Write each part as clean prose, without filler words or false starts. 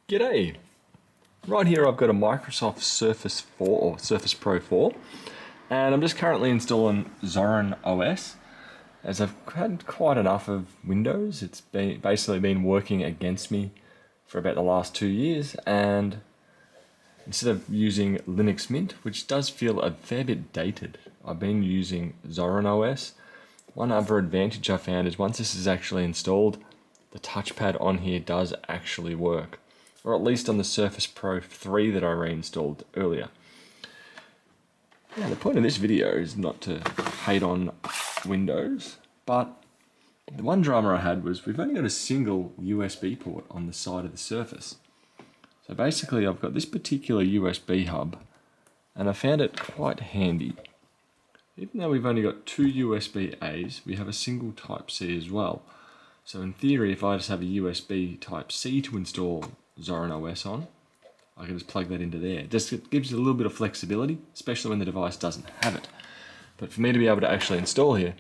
G'day! Right here I've got a Microsoft Surface 4 or Surface Pro 4 and I'm just currently installing Zorin OS as I've had quite enough of Windows. It's basically been working against me for about the last 2 years, and instead of using Linux Mint, which does feel a fair bit dated, I've been using Zorin OS. One other advantage I found is once this is actually installed, the touchpad on here does actually work, or at least on the Surface Pro 3 that I reinstalled earlier. Now, the point of this video is not to hate on Windows, but the one drama I had was we've only got a single USB port on the side of the Surface. So basically I've got this particular USB hub and I found it quite handy. Even though we've only got two USB-A's, we have a single Type-C as well. So in theory, if I just have a USB Type-C to install Zorin OS on, I can just plug that into there. It gives you a little bit of flexibility, especially when the device doesn't have it. But for me to be able to actually install here,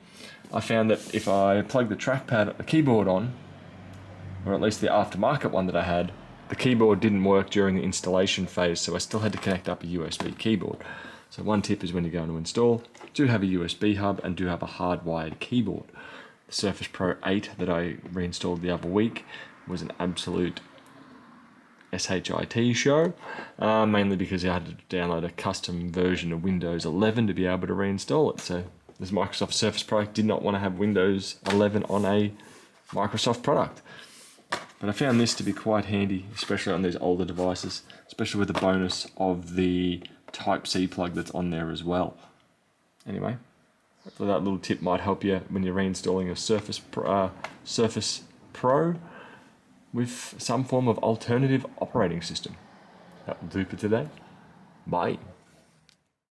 I found that if I plug the keyboard on, or at least the aftermarket one that I had, the keyboard didn't work during the installation phase, so I still had to connect up a USB keyboard. So one tip is when you're going to install, do have a USB hub and do have a hardwired keyboard. The Surface Pro 8 that I reinstalled the other week was an absolute SHIT show, mainly because I had to download a custom version of Windows 11 to be able to reinstall it. So this Microsoft Surface Pro did not want to have Windows 11 on a Microsoft product. But I found this to be quite handy, especially on these older devices, especially with the bonus of the Type-C plug that's on there as well. Anyway, hopefully that little tip might help you when you're reinstalling a Surface Pro with some form of alternative operating system. That will do for today. Bye.